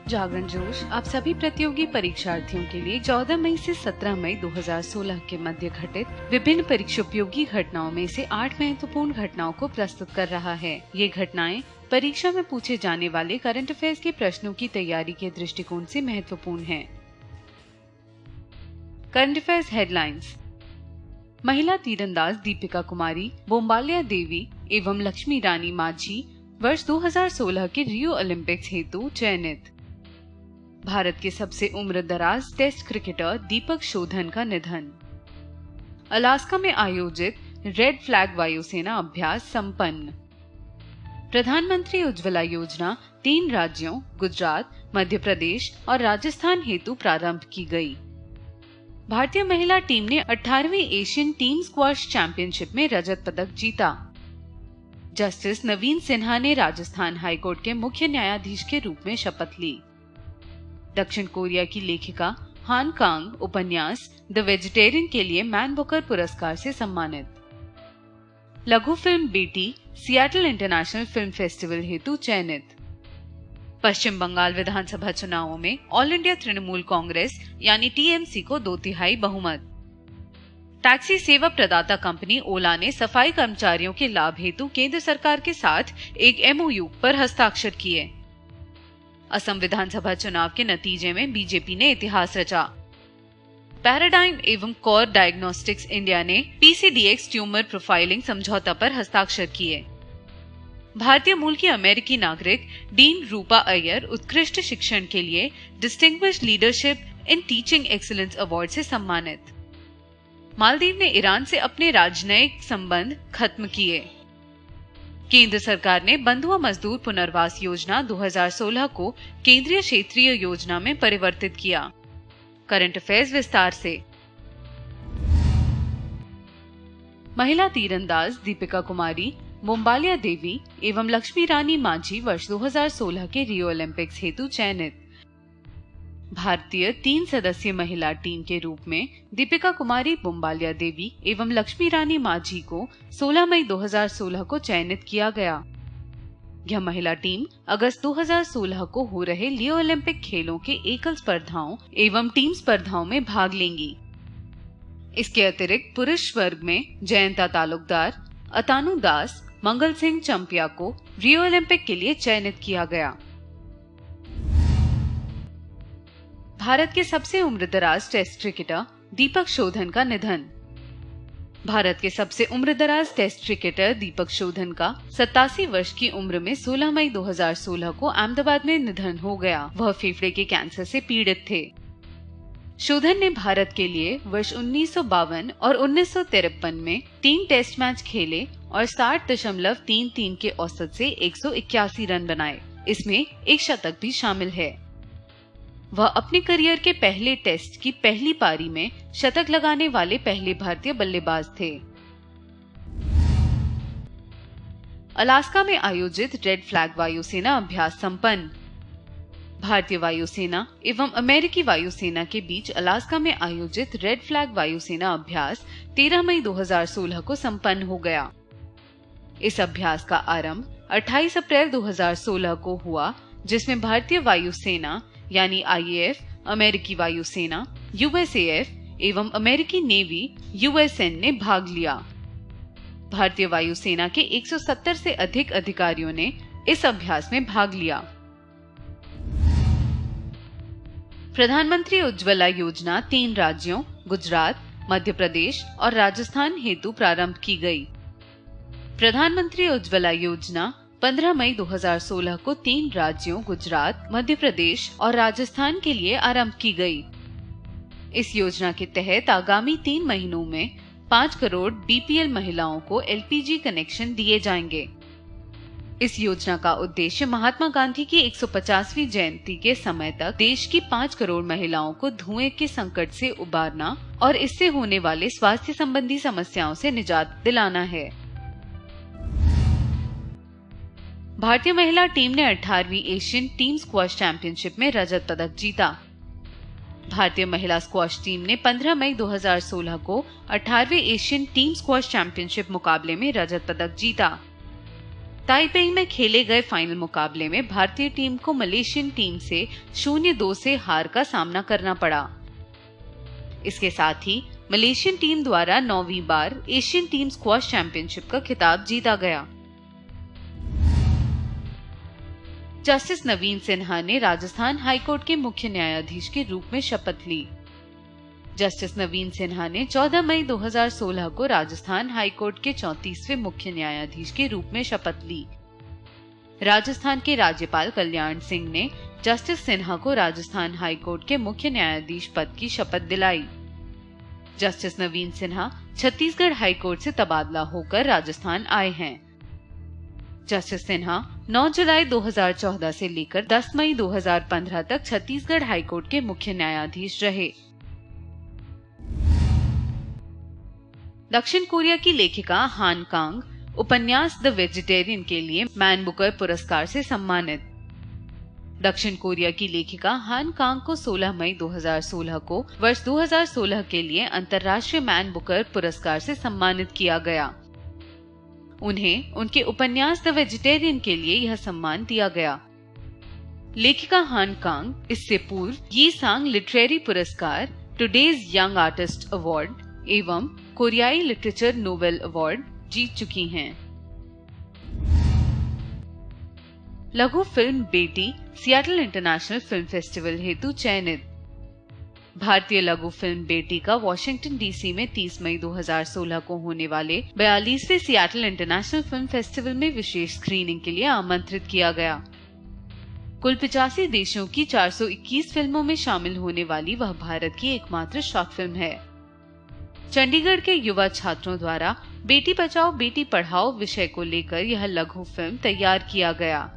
जागरण जोश आप सभी प्रतियोगी परीक्षार्थियों के लिए 14 मई से 17 मई 2016 के मध्य घटित विभिन्न परीक्षोपयोगी घटनाओं में से 8 महत्वपूर्ण घटनाओं को प्रस्तुत कर रहा है। ये घटनाएं परीक्षा में पूछे जाने वाले करंट अफेयर्स के प्रश्नों की तैयारी के दृष्टिकोण से महत्वपूर्ण हैं। Current affairs headlines. महिला तीरंदाज दीपिका कुमारी, बोम्बाल्या देवी एवं लक्ष्मी रानी माझी वर्ष 2016 के रियो ओलंपिक्स हेतु चयनित। भारत के सबसे उम्रदराज टेस्ट क्रिकेटर दीपक शोधन का निधन। अलास्का में आयोजित रेड फ्लैग वायुसेना अभ्यास संपन्न। प्रधानमंत्री उज्ज्वला योजना 3 राज्यों गुजरात, मध्य प्रदेश और राजस्थान हेतु प्रारंभ की गई। भारतीय महिला टीम ने 18वीं एशियन टीम स्क्वैश चैंपियनशिप में रजत पदक जीता। जस्टिस नवीन सिन्हा ने राजस्थान हाईकोर्ट के मुख्य न्यायाधीश के रूप में शपथ ली। दक्षिण कोरिया की लेखिका हान कांग उपन्यास द वेजिटेरियन के लिए मैन बुकर पुरस्कार से सम्मानित। लघु फिल्म बेटी सियाटल इंटरनेशनल फिल्म फेस्टिवल हेतु चयनित। पश्चिम बंगाल विधानसभा चुनावों में ऑल इंडिया तृणमूल कांग्रेस यानी टीएमसी को 2/3 बहुमत। टैक्सी सेवा प्रदाता कंपनी ओला ने सफाई कर्मचारियों के लाभ हेतु केंद्र सरकार के साथ एक एमओयू पर हस्ताक्षर किए। असम विधानसभा चुनाव के नतीजे में बीजेपी ने इतिहास रचा। पैराडाइम एवं कोर डायग्नोस्टिक्स इंडिया ने पीसीडीएक्स ट्यूमर प्रोफाइलिंग समझौता पर हस्ताक्षर किए। भारतीय मूल की अमेरिकी नागरिक डीन रूपा अय्यर उत्कृष्ट शिक्षण के लिए distinguished leadership in teaching excellence award से सम्मानित। मालदीव ने ईरान से अपने राजनयिक संबंध खत्म किए। केंद्र सरकार ने बंधुआ मजदूर पुनर्वास योजना 2016 को केंद्रीय क्षेत्रीय योजना में परिवर्तित किया। करंट अफेयर्स विस्तार से। महिला तीरंदाज दीपिका कुमारी, बोम्बाल्या देवी एवं लक्ष्मी रानी माझी वर्ष 2016 के रियो ओलंपिक्स हेतु चयनित। भारतीय 3 सदस्यीय महिला टीम के रूप में दीपिका कुमारी, बोम्बाल्या देवी एवं लक्ष्मी रानी माझी को 16 मई 2016 को चयनित किया गया। यह महिला टीम अगस्त 2016 को हो रहे रियो ओलंपिक खेलों के एकल स्पर्धाओं एवं टीम स्पर्धाओं में भाग लेंगी। इसके अतिरिक्त पुरुष वर्ग में जयंता तालुकदार, अतानु दास, मंगल सिंह चंपिया को रियो ओलंपिक के लिए चयनित किया गया। भारत के सबसे उम्रदराज टेस्ट क्रिकेटर दीपक शोधन का निधन। भारत के सबसे उम्रदराज टेस्ट क्रिकेटर दीपक शोधन का 87 वर्ष की उम्र में 16 मई 2016 को अहमदाबाद में निधन हो गया। वह फेफड़े के कैंसर से पीड़ित थे। शोधन ने भारत के लिए वर्ष 1952 और 1953 में 3 टेस्ट मैच खेले और 60.33 के औसत से 181 रन बनाए। इसमें एक शतक भी शामिल है। वह अपने करियर के पहले टेस्ट की पहली पारी में शतक लगाने वाले पहले भारतीय बल्लेबाज थे। अलास्का में आयोजित रेड फ्लैग वायुसेना अभ्यास संपन्न। भारतीय वायुसेना एवं अमेरिकी वायुसेना के बीच अलास्का में आयोजित रेड फ्लैग वायुसेना अभ्यास 13 मई 2016 को संपन्न हो गया। इस अभ्यास का आरंभ 28 अप्रैल 2016 को हुआ, जिसमें भारतीय वायुसेना यानी आईएएफ, अमेरिकी वायुसेना यूएसएएफ एवं अमेरिकी नेवी यूएसएन ने भाग लिया। भारतीय वायुसेना के 170 से अधिक अधिकारियों ने इस अभ्यास में भाग लिया। प्रधानमंत्री उज्ज्वला योजना 3 राज्यों गुजरात, मध्य प्रदेश और राजस्थान हेतु प्रारंभ की गई। प्रधानमंत्री उज्ज्वला योजना 15 मई 2016 को 3 राज्यों गुजरात, मध्य प्रदेश और राजस्थान के लिए आरंभ की गई। इस योजना के तहत आगामी 3 महीनों में 5 करोड़ बीपीएल महिलाओं को एलपीजी कनेक्शन दिए जाएंगे। इस योजना का उद्देश्य महात्मा गांधी की 150वीं जयंती के समय तक देश की 5 करोड़ महिलाओं को धुएं के संकट से उबारना और इससे होने वाले स्वास्थ्य संबंधी समस्याओं से निजात दिलाना है। भारतीय महिला टीम ने 18वीं एशियन टीम स्क्वैश चैंपियनशिप में रजत पदक जीता। भारतीय महिला स्क्वैश टीम ने 15 मई 2016 को 18वें एशियन टीम स्क्वैश चैंपियनशिप मुकाबले में रजत पदक जीता। ताइपेई में खेले गए फाइनल मुकाबले में भारतीय टीम को मलेशियन टीम से 0-2 से हार का सामना करना पड़ा। इसके साथ ही मलेशियन टीम द्वारा 9वीं बार एशियन टीम स्क्वॉश चैंपियनशिप का खिताब जीता गया। जस्टिस नवीन सिन्हा ने राजस्थान हाईकोर्ट के मुख्य न्यायाधीश के रूप में शपथ ली। जस्टिस नवीन सिन्हा ने 14 मई 2016 को राजस्थान हाईकोर्ट के 34वें मुख्य न्यायाधीश के रूप में शपथ ली। राजस्थान के राज्यपाल कल्याण सिंह ने जस्टिस सिन्हा को राजस्थान हाईकोर्ट के मुख्य न्यायाधीश पद की शपथ दिलाई। जस्टिस नवीन सिन्हा छत्तीसगढ़ हाईकोर्ट से तबादला होकर राजस्थान आए हैं। जस्टिस सिन्हा 9 जुलाई 2014 से लेकर 10 मई 2015 तक छत्तीसगढ़ हाईकोर्ट के मुख्य न्यायाधीश रहे। दक्षिण कोरिया की लेखिका हान कांग उपन्यास द वेजिटेरियन के लिए मैन बुकर पुरस्कार से सम्मानित। दक्षिण कोरिया की लेखिका हान कांग को 16 मई 2016 को वर्ष 2016 के लिए अंतर्राष्ट्रीय मैन बुकर पुरस्कार से सम्मानित किया गया। उन्हें उनके उपन्यास द वेजिटेरियन के लिए यह सम्मान दिया गया। लेखिका हान कांग इससे पूर्व यी सांग लिटरेरी पुरस्कार, टुडेज यंग आर्टिस्ट अवार्ड एवं कोरियाई लिटरेचर नोबेल अवार्ड जीत चुकी हैं। लघु फिल्म बेटी सियाटल इंटरनेशनल फिल्म फेस्टिवल हेतु चयनित। भारतीय लघु फिल्म बेटी का वॉशिंगटन डीसी में 30 मई 2016 को होने वाले 42वें सियाटल इंटरनेशनल फिल्म फेस्टिवल में विशेष स्क्रीनिंग के लिए आमंत्रित किया गया। कुल 85 देशों की 421 फिल्मों में शामिल होने वाली वह भारत की एकमात्र शॉर्ट फिल्म है। चंडीगढ़ के युवा छात्रों द्वारा बेटी बचाओ बेटी पढ़ाओ विषय को लेकर यह लघु फिल्म तैयार किया गया।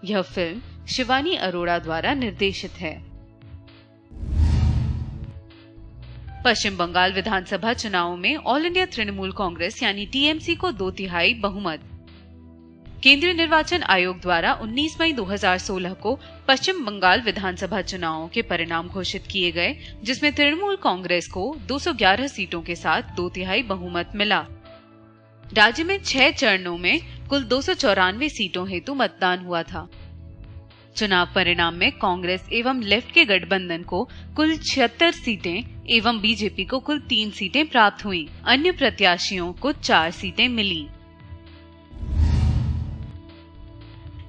यह फिल्म शिवानी अरोड़ा द्वारा निर्देशित है। पश्चिम बंगाल विधानसभा चुनाव में ऑल इंडिया तृणमूल कांग्रेस यानी टीएमसी को 2/3 बहुमत। केंद्रीय निर्वाचन आयोग द्वारा 19 मई 2016 को पश्चिम बंगाल विधानसभा चुनावों के परिणाम घोषित किए गए, जिसमें तृणमूल कांग्रेस को 211 सीटों के साथ 2/3 बहुमत मिला। राज्य में 6 चरणों में कुल 294 सीटों हेतु मतदान हुआ था। चुनाव परिणाम में कांग्रेस एवं लेफ्ट के गठबंधन को कुल 76 सीटें एवं बीजेपी को कुल 3 सीटें प्राप्त हुईं। अन्य प्रत्याशियों को 4 सीटें मिली।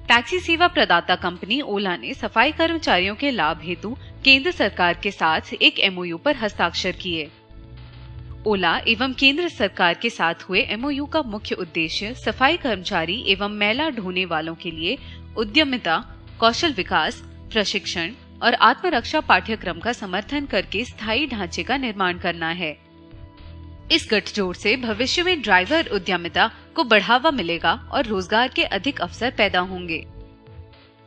टैक्सी सेवा प्रदाता कंपनी ओला ने सफाई कर्मचारियों के लाभ हेतु केंद्र सरकार के साथ एक एमओयू पर हस्ताक्षर किए। ओला एवं केंद्र सरकार के साथ हुए एमओयू का मुख्य उद्देश्य सफाई कर्मचारी एवं मैला ढोने वालों के लिए उद्यमिता, कौशल विकास, प्रशिक्षण और आत्मरक्षा पाठ्यक्रम का समर्थन करके स्थायी ढांचे का निर्माण करना है। इस गठजोड़ से भविष्य में ड्राइवर उद्यमिता को बढ़ावा मिलेगा और रोजगार के अधिक अवसर पैदा होंगे।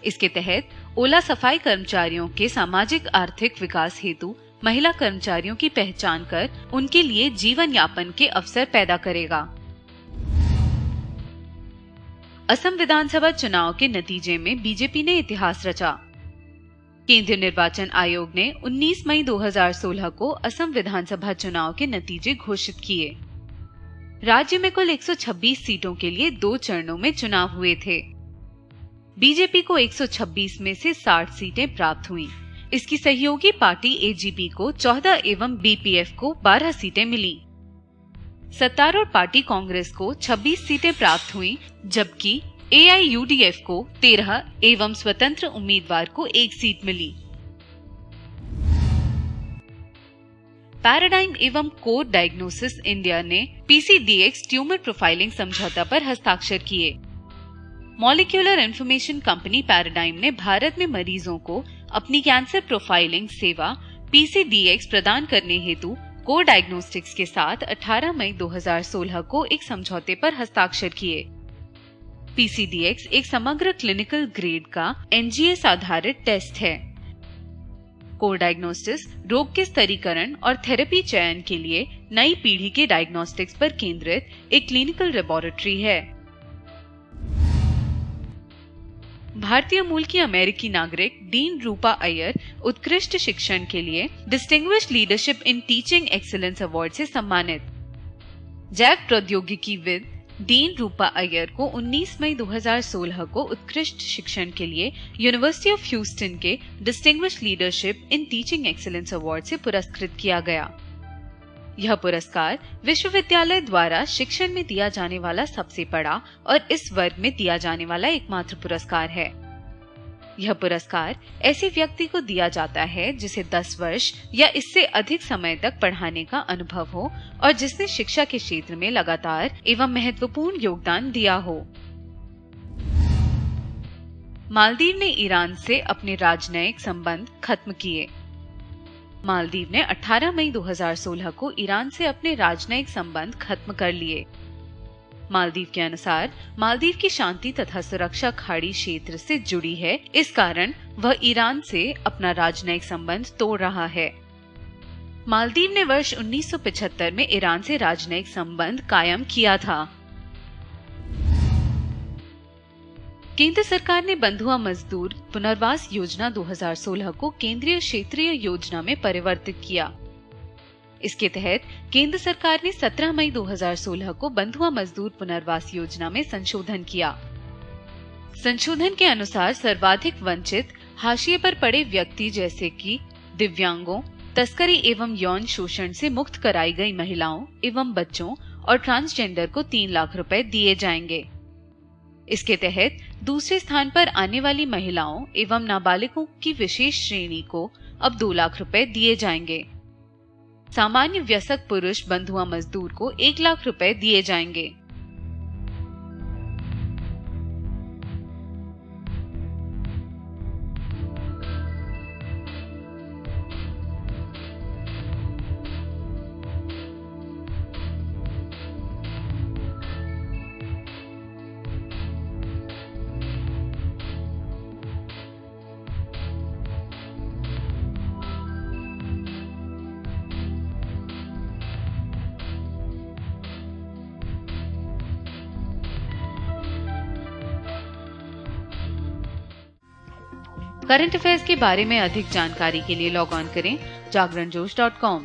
इसके तहत ओला सफाई कर्मचारियों के सामाजिक आर्थिक विकास हेतु महिला कर्मचारियों की पहचान कर उनके लिए जीवन यापन के अवसर पैदा करेगा। असम विधानसभा चुनाव के नतीजे में बीजेपी ने इतिहास रचा। केंद्रीय निर्वाचन आयोग ने 19 मई 2016 को असम विधानसभा चुनाव के नतीजे घोषित किए। राज्य में कुल 126 सीटों के लिए 2 चरणों में चुनाव हुए थे। बीजेपी को 126 में से 60 सीटें प्राप्त हुईं। इसकी सहयोगी पार्टी एजीपी को 14 एवं बीपीएफ को 12 सीटें मिली। सत्तारूढ़ पार्टी कांग्रेस को 26 सीटें प्राप्त हुईं, जबकि एआईयूडीएफ को 13 एवं स्वतंत्र उम्मीदवार को 1 सीट मिली। पैराडाइम एवं कोर डायग्नोसिस इंडिया ने पीसीडीएक्स ट्यूमर प्रोफाइलिंग समझौता पर हस्ताक्षर किए। मॉलिक्यूलर इंफॉर्मेशन कंपनी पैराडाइम ने भारत में मरीजों को अपनी कैंसर प्रोफाइलिंग सेवा पीसीडीएक्स प्रदान करने हेतु कोर डायग्नोस्टिक्स के साथ 18 मई 2016 को एक समझौते पर हस्ताक्षर किए। पीसीडीएक्स एक समग्र क्लिनिकल ग्रेड का एनजीएस आधारित टेस्ट है। कोर डायग्नोस्टिक्स रोग के स्तरीकरण और थेरेपी चयन के लिए नई पीढ़ी के डायग्नोस्टिक्स पर केंद्रित एक क्लिनिकल लेबोरेटरी है। भारतीय मूल की अमेरिकी नागरिक डीन रूपा अय्यर उत्कृष्ट शिक्षण के लिए distinguished leadership in teaching excellence award से सम्मानित। जैव प्रौद्योगिकीविद डीन रूपा अय्यर को 19 मई 2016 को उत्कृष्ट शिक्षण के लिए यूनिवर्सिटी ऑफ ह्यूस्टन के distinguished leadership in teaching excellence award से पुरस्कृत किया गया। यह पुरस्कार विश्वविद्यालय द्वारा शिक्षण में दिया जाने वाला सबसे बड़ा और इस वर्ग में दिया जाने वाला एकमात्र पुरस्कार है। यह पुरस्कार ऐसे व्यक्ति को दिया जाता है जिसे 10 वर्ष या इससे अधिक समय तक पढ़ाने का अनुभव हो और जिसने शिक्षा के क्षेत्र में लगातार एवं महत्वपूर्ण योगदान दिया हो। मालदीव ने ईरान से अपने राजनयिक संबंध खत्म किए। मालदीव ने 18 मई 2016 को ईरान से अपने राजनयिक संबंध खत्म कर लिए। मालदीव के अनुसार मालदीव की शांति तथा सुरक्षा खाड़ी क्षेत्र से जुड़ी है, इस कारण वह ईरान से अपना राजनयिक संबंध तोड़ रहा है। मालदीव ने वर्ष 1975 में ईरान से राजनयिक संबंध कायम किया था। केंद्र सरकार ने बंधुआ मजदूर पुनर्वास योजना 2016 को केंद्रीय क्षेत्रीय योजना में परिवर्तित किया। इसके तहत केंद्र सरकार ने 17 मई 2016 को बंधुआ मजदूर पुनर्वास योजना में संशोधन किया। संशोधन के अनुसार सर्वाधिक वंचित, हाशिए पर पड़े व्यक्ति जैसे कि दिव्यांगों, तस्करी एवं यौन शोषण से मुक्त कराई गई महिलाओं एवं बच्चों और ट्रांसजेंडर को 3 लाख रुपए दिए जाएंगे। इसके तहत दूसरे स्थान पर आने वाली महिलाओं एवं नाबालिगों की विशेष श्रेणी को अब 2 लाख रुपए दिए जाएंगे। सामान्य वयस्क पुरुष बंधुआ मजदूर को 1 लाख रुपए दिए जाएंगे। करंट अफेयर्स के बारे में अधिक जानकारी के लिए लॉग ऑन करें जागरणजोश.com।